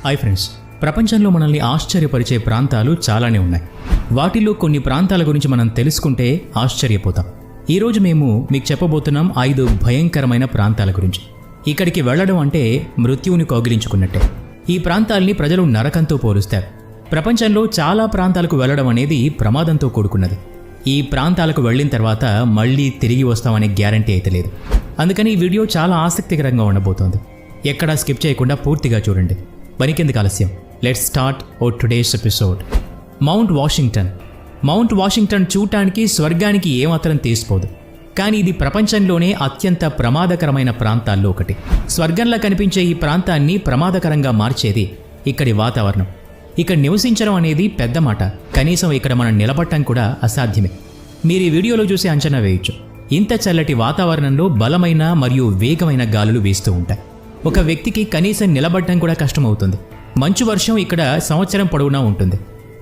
Hi friends, ప్రపంచంలో మనల్ని ఆశ్చర్యపరిచే ప్రాంతాలు చాలానే ఉన్నాయి. వాటిలో కొన్ని ప్రాంతాల గురించి మనం తెలుసుకుంటే ఆశ్చర్యపోతాం. ఈరోజు మేము మీకు చెప్పబోతున్నాం 5 భయంకరమైన ప్రాంతాల గురించి. ఇక్కడికి వెళ్లడం అంటే మృత్యువుని కౌగిలించుకున్నట్టే. ఈ ప్రాంతాల్ని ప్రజలు నరకంతో పోలుస్తారు. ప్రపంచంలో చాలా ప్రాంతాలకు వెళ్లడం అనేది ప్రమాదంతో కూడుకున్నది. ఈ ప్రాంతాలకు వెళ్ళిన తర్వాత మళ్ళీ తిరిగి వస్తామనే గ్యారంటీ అయితే లేదు. అందుకని ఈ వీడియో చాలా ఆసక్తికరంగా ఉండబోతోంది. ఎక్కడా స్కిప్ చేయకుండా పూర్తిగా చూడండి. మరికెందుకు ఆలస్యం, let's start today's episode. Mount Washington చూడటానికి స్వర్గానికి ఏమాత్రం తీసిపోదు. కానీ ఇది ప్రపంచంలోనే అత్యంత ప్రమాదకరమైన ప్రాంతాల్లో ఒకటి. స్వర్గంలా కనిపించే ఈ ప్రాంతాన్ని ప్రమాదకరంగా మార్చేది ఇక్కడి వాతావరణం. ఇక్కడ నివసించడం అనేది పెద్ద మాట, కనీసం ఇక్కడ మనం నిలబడటం కూడా అసాధ్యమే. మీరు ఈ వీడియోలో చూసి అంచనా వేయొచ్చు. ఇంత చల్లటి వాతావరణంలో బలమైన మరియు వేగమైన గాలులు వీస్తూ ఉంటాయి. ఒక వ్యక్తికి కనీసం నిలబడటం కూడా కష్టమవుతుంది. మంచు వర్షం ఇక్కడ సంవత్సరం పొడవునా ఉంటుంది.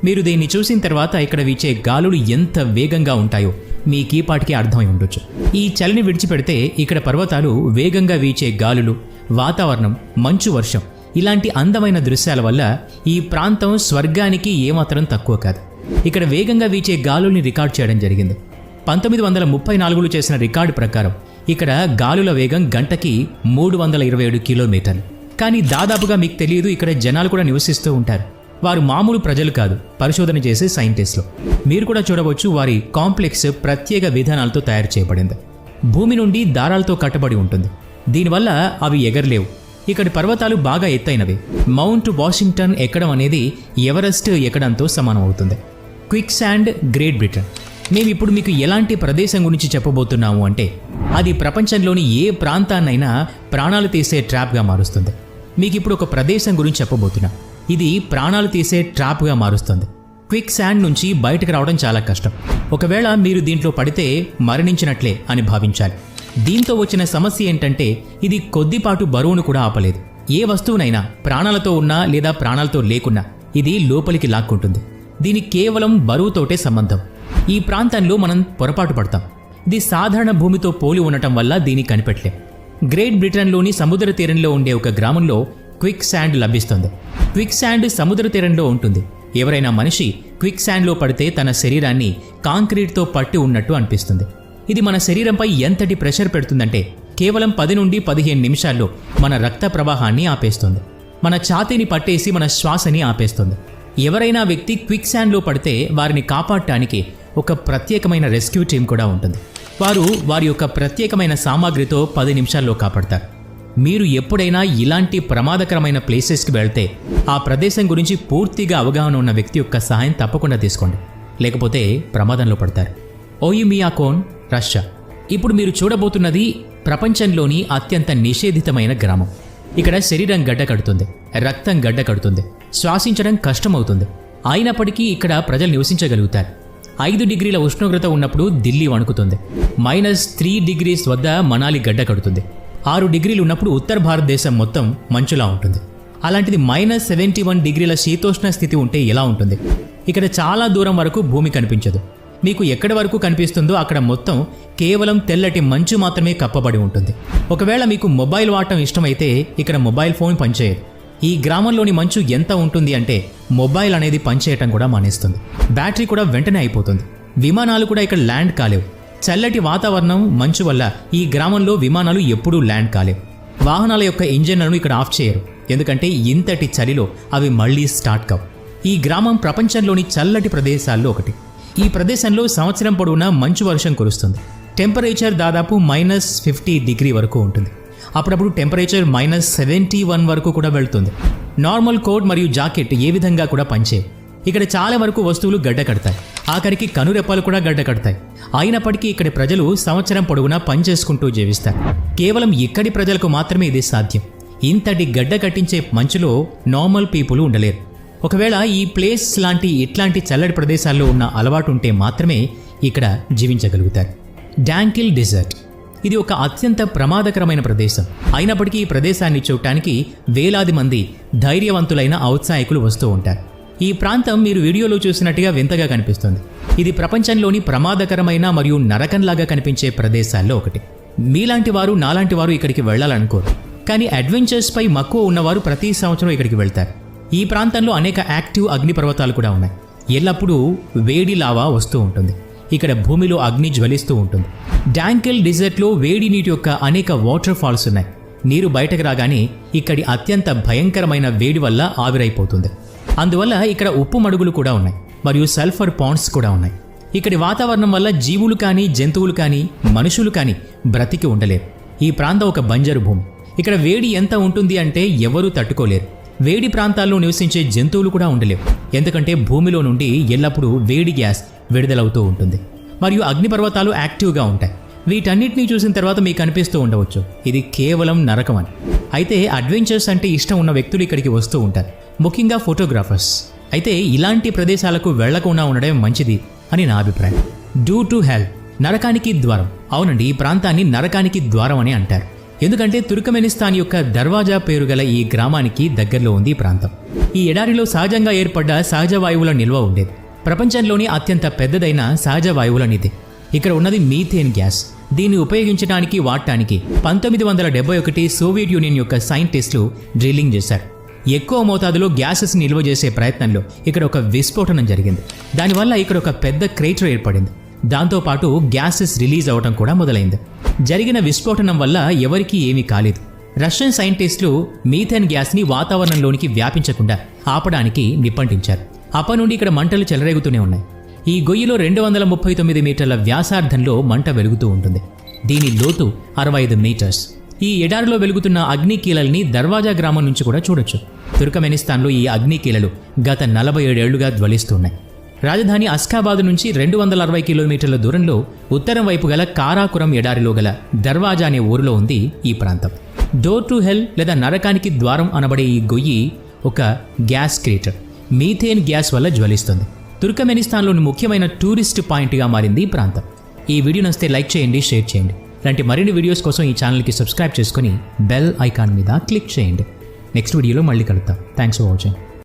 మీరు దీన్ని చూసిన తర్వాత ఇక్కడ వీచే గాలులు ఎంత వేగంగా ఉంటాయో మీకు ఈ పాటికి అర్థమై ఉండొచ్చు. ఈ చలిని విడిచిపెడితే ఇక్కడ పర్వతాలు, వేగంగా వీచే గాలులు, వాతావరణం, మంచు వర్షం ఇలాంటి అందమైన దృశ్యాల వల్ల ఈ ప్రాంతం స్వర్గానికి ఏమాత్రం తక్కువ కాదు. ఇక్కడ వేగంగా వీచే గాలుల్ని రికార్డ్ చేయడం జరిగింది. 1934లో చేసిన రికార్డు ప్రకారం ఇక్కడ గాలుల వేగం గంటకి 327 కిలోమీటర్లు. కానీ దాదాపుగా మీకు తెలియదు, ఇక్కడ జనాలు కూడా నివసిస్తూ ఉంటారు. వారు మామూలు ప్రజలు కాదు, పరిశోధన చేసే సైంటిస్టులు. మీరు కూడా చూడవచ్చు, వారి కాంప్లెక్స్ ప్రత్యేక విధానాలతో తయారు చేయబడింది. భూమి నుండి దారాలతో కట్టబడి ఉంటుంది. దీనివల్ల అవి ఎగరలేవు. ఇక్కడి పర్వతాలు బాగా ఎత్తైనవి. మౌంట్ వాషింగ్టన్ ఎక్కడం అనేది ఎవరెస్ట్ ఎక్కడంతో సమానం అవుతుంది. Quicksand, Great Britain. మేమిప్పుడు మీకు ఎలాంటి ప్రదేశం గురించి చెప్పబోతున్నాము అంటే అది ప్రపంచంలోని ఏ ప్రాంతాన్నైనా ప్రాణాలు తీసే ట్రాప్గా మారుస్తుంది. మీకు ఇప్పుడు ఒక ప్రదేశం గురించి చెప్పబోతున్నా. ఇది ప్రాణాలు తీసే ట్రాప్గా మారుస్తుంది. క్విక్ శాండ్ నుంచి బయటకు రావడం చాలా కష్టం. ఒకవేళ మీరు దీంట్లో పడితే మరణించినట్లే అని భావించాలి. దీంతో వచ్చిన సమస్య ఏంటంటే ఇది కొద్దిపాటు బరువును కూడా ఆపలేదు. ఏ వస్తువునైనా ప్రాణాలతో ఉన్నా లేదా ప్రాణాలతో లేకున్నా ఇది లోపలికి లాక్కుంటుంది. దీనికి కేవలం బరువుతోటే సంబంధం. ఈ ప్రాంతంలో మనం పొరపాటు పడతాం. ఇది సాధారణ భూమితో పోలి ఉండటం వల్ల దీన్ని కనిపెట్టలేం. గ్రేట్ బ్రిటన్లోని సముద్ర తీరంలో ఉండే ఒక గ్రామంలో క్విక్ శాండ్ లభిస్తుంది. క్విక్ శాండ్ సముద్ర తీరంలో ఉంటుంది. ఎవరైనా మనిషి క్విక్ శాండ్లో పడితే తన శరీరాన్ని కాంక్రీట్తో పట్టి ఉన్నట్టు అనిపిస్తుంది. ఇది మన శరీరంపై ఎంతటి ప్రెషర్ పెడుతుందంటే కేవలం 10 నుండి 15 నిమిషాల్లో మన రక్త ప్రవాహాన్ని ఆపేస్తుంది. మన ఛాతీని పట్టేసి మన శ్వాసని ఆపేస్తుంది. ఎవరైనా వ్యక్తి క్విక్ శాండ్లో పడితే వారిని కాపాడటానికి ఒక ప్రత్యేకమైన రెస్క్యూ టీం కూడా ఉంటుంది. వారు వారి యొక్క ప్రత్యేకమైన సామాగ్రితో 10 నిమిషాల్లో కాపాడతారు. మీరు ఎప్పుడైనా ఇలాంటి ప్రమాదకరమైన ప్లేసెస్కి వెళ్తే ఆ ప్రదేశం గురించి పూర్తిగా అవగాహన ఉన్న వ్యక్తి యొక్క సహాయం తప్పకుండా తీసుకోండి, లేకపోతే ప్రమాదంలో పడతారు. ఓయుమియాకోన్, రష్యా. ఇప్పుడు మీరు చూడబోతున్నది ప్రపంచంలోని అత్యంత నిషేధితమైన గ్రామం. ఇక్కడ శరీరం గడ్డ కడుతుంది, రక్తం గడ్డ కడుతుంది, శ్వాసించడం కష్టమవుతుంది. అయినప్పటికీ ఇక్కడ ప్రజలు నివసించగలుగుతారు. 5 డిగ్రీల ఉష్ణోగ్రత ఉన్నప్పుడు దిల్లీ వణుకుతుంది. -3 degrees వద్ద మనాలి గడ్డ కడుతుంది. 6 డిగ్రీలు ఉన్నప్పుడు ఉత్తర భారతదేశం మొత్తం మంచులా ఉంటుంది. అలాంటిది -71 డిగ్రీల శీతోష్ణ స్థితి ఉంటే ఎలా ఉంటుంది? ఇక్కడ చాలా దూరం వరకు భూమి కనిపించదు. మీకు ఎక్కడి వరకు కనిపిస్తుందో అక్కడ మొత్తం కేవలం తెల్లటి మంచు మాత్రమే కప్పబడి ఉంటుంది. ఒకవేళ మీకు మొబైల్ వాడటం ఇష్టమైతే ఇక్కడ మొబైల్ ఫోన్ పనిచేయదు. ఈ గ్రామంలోని మంచు ఎంత ఉంటుంది అంటే మొబైల్ అనేది పనిచేయటం కూడా మానేస్తుంది. బ్యాటరీ కూడా వెంటనే అయిపోతుంది. విమానాలు కూడా ఇక్కడ ల్యాండ్ కాలేవు. చల్లటి వాతావరణం, మంచు వల్ల ఈ గ్రామంలో విమానాలు ఎప్పుడూ ల్యాండ్ కాలేవు. వాహనాల యొక్క ఇంజన్లను ఇక్కడ ఆఫ్ చేయరు, ఎందుకంటే ఇంతటి చలిలో అవి మళ్లీ స్టార్ట్ కావు. ఈ గ్రామం ప్రపంచంలోని చల్లటి ప్రదేశాల్లో ఒకటి. ఈ ప్రదేశంలో సంవత్సరం పొడవునా మంచు వర్షం కురుస్తుంది. టెంపరేచర్ దాదాపు -50 డిగ్రీ వరకు ఉంటుంది. అప్పుడప్పుడు టెంపరేచర్ -71 వరకు కూడా వెళ్తుంది. నార్మల్ కోట్ మరియు జాకెట్ ఏ విధంగా కూడా పనిచేయవు. ఇక్కడ చాలా వరకు వస్తువులు గడ్డ కడతాయి. ఆఖరికి కనురెప్పలు కూడా గడ్డ కడతాయి. అయినప్పటికీ ఇక్కడి ప్రజలు సంవత్సరం పొడవునా పనిచేసుకుంటూ జీవిస్తారు. కేవలం ఇక్కడి ప్రజలకు మాత్రమే ఇది సాధ్యం. ఇంతటి గడ్డ కట్టించే మంచులో నార్మల్ పీపుల్ ఉండలేరు. ఒకవేళ ఈ ప్లేస్ ఇట్లాంటి చల్లటి ప్రదేశాల్లో ఉన్న అలవాటు ఉంటే మాత్రమే ఇక్కడ జీవించగలుగుతారు. డాంకిల్ డెజర్ట్. ఇది ఒక అత్యంత ప్రమాదకరమైన ప్రదేశం. అయినప్పటికీ ఈ ప్రదేశాన్ని చూడటానికి వేలాది మంది ధైర్యవంతులైన ఔత్సాహికులు వస్తూ ఉంటారు. ఈ ప్రాంతం మీరు వీడియోలో చూసినట్టుగా వింతగా కనిపిస్తుంది. ఇది ప్రపంచంలోని ప్రమాదకరమైన మరియు నరకంలాగా కనిపించే ప్రదేశాల్లో ఒకటి. మీలాంటి వారు, నాలాంటి వారు ఇక్కడికి వెళ్ళాలనుకోరు. కానీ అడ్వెంచర్స్పై మక్కువ ఉన్నవారు ప్రతి సంవత్సరం ఇక్కడికి వెళ్తారు. ఈ ప్రాంతంలో అనేక యాక్టివ్ అగ్నిపర్వతాలు కూడా ఉన్నాయి. ఎల్లప్పుడూ వేడి లావా వస్తూ ఉంటుంది. ఇక్కడ భూమిలో అగ్ని జ్వలిస్తూ ఉంటుంది. డాంకెల్ డిజర్ట్లో వేడి నీటి యొక్క అనేక వాటర్ ఫాల్స్ ఉన్నాయి. నీరు బయటకు రాగానే ఇక్కడి అత్యంత భయంకరమైన వేడి వల్ల ఆవిరైపోతుంది. అందువల్ల ఇక్కడ ఉప్పు మడుగులు కూడా ఉన్నాయి మరియు సల్ఫర్ పాండ్స్ కూడా ఉన్నాయి. ఇక్కడి వాతావరణం వల్ల జీవులు కానీ జంతువులు కానీ మనుషులు కానీ బ్రతికి ఉండలేరు. ఈ ప్రాంతం ఒక బంజరు భూమి. ఇక్కడ వేడి ఎంత ఉంటుంది అంటే ఎవరూ తట్టుకోలేరు. వేడి ప్రాంతాల్లో నివసించే జంతువులు కూడా ఉండలేవు. ఎందుకంటే భూమిలో నుండి ఎల్లప్పుడూ వేడి గ్యాస్ విడుదలవుతూ ఉంటుంది మరియు అగ్నిపర్వతాలు యాక్టివ్గా ఉంటాయి. వీటన్నిటినీ చూసిన తర్వాత మీకు అనిపిస్తూ ఉండవచ్చు ఇది కేవలం నరకం అని. అయితే అడ్వెంచర్స్ అంటే ఇష్టం ఉన్న వ్యక్తులు ఇక్కడికి వస్తూ ఉంటారు, ముఖ్యంగా ఫోటోగ్రాఫర్స్. అయితే ఇలాంటి ప్రదేశాలకు వెళ్లకుండా ఉండడం మంచిది అని నా అభిప్రాయం. డ్యూ టు హెల్, నరకానికి ద్వారం. అవునండి, ఈ ప్రాంతాన్ని నరకానికి ద్వారం అని అంటారు. ఎందుకంటే తుర్కమెనిస్తాన్ యొక్క దర్వాజా పేరు గల ఈ గ్రామానికి దగ్గరలో ఉంది ఈ ప్రాంతం. ఈ ఎడారిలో సహజంగా ఏర్పడ్డ సహజ వాయువుల నిల్వ ఉండేది. ప్రపంచంలోని అత్యంత పెద్దదైన సహజ వాయువుల నిధి. ఇక్కడ ఉన్నది మీథేన్ గ్యాస్. దీన్ని ఉపయోగించడానికి వాడటానికి 1971 సోవియట్ యూనియన్ యొక్క సైంటిస్టులు డ్రిల్లింగ్ చేశారు. ఎక్కువ మోతాదులో గ్యాసెస్ నిల్వ చేసే ప్రయత్నంలో ఇక్కడ ఒక విస్ఫోటనం జరిగింది. దానివల్ల ఇక్కడ ఒక పెద్ద క్రేటర్ ఏర్పడింది. దాంతోపాటు గ్యాసెస్ రిలీజ్ అవడం కూడా మొదలైంది. జరిగిన విస్ఫోటనం వల్ల ఎవరికీ ఏమీ కాలేదు. రష్యన్ సైంటిస్టులు మీథేన్ గ్యాస్ని వాతావరణంలోనికి వ్యాపించకుండా ఆపడానికి నిప్పంటించారు. అప్పటి నుండి ఇక్కడ మంటలు చెలరేగుతూనే ఉన్నాయి. ఈ గొయ్యిలో 239 మీటర్ల వ్యాసార్థంలో మంట వెలుగుతూ ఉంటుంది. దీని లోతు 65 మీటర్స్. ఈ ఎడారిలో వెలుగుతున్న అగ్నికీలల్ని దర్వాజా గ్రామం నుంచి కూడా చూడొచ్చు. తుర్కమెనిస్తాన్లో ఈ అగ్నికీలలు గత 47 ఏళ్లుగా జ్వలిస్తున్నాయి. రాజధాని అస్కాబాద్ నుంచి 260 కిలోమీటర్ల దూరంలో ఉత్తరం వైపు గల కారాకురం ఎడారిలో గల దర్వాజా అనే ఊరిలో ఉంది ఈ ప్రాంతం. డోర్ టు హెల్ లేదా నరకానికి ద్వారం అనబడే ఈ గొయ్యి ఒక గ్యాస్ క్రేటర్. మీథేన్ గ్యాస్ వల్ల జ్వలిస్తుంది. తుర్కమెనిస్తాన్లోని ముఖ్యమైన టూరిస్ట్ పాయింట్గా మారింది ఈ ప్రాంతం. ఈ వీడియో నచ్చితే లైక్ చేయండి, షేర్ చేయండి. ఇలాంటి మరిన్ని వీడియోస్ కోసం ఈ ఛానల్కి సబ్స్క్రైబ్ చేసుకుని బెల్ ఐకాన్ మీద క్లిక్ చేయండి. నెక్స్ట్ వీడియోలో మళ్ళీ కలుద్దాం. Thanks for watching.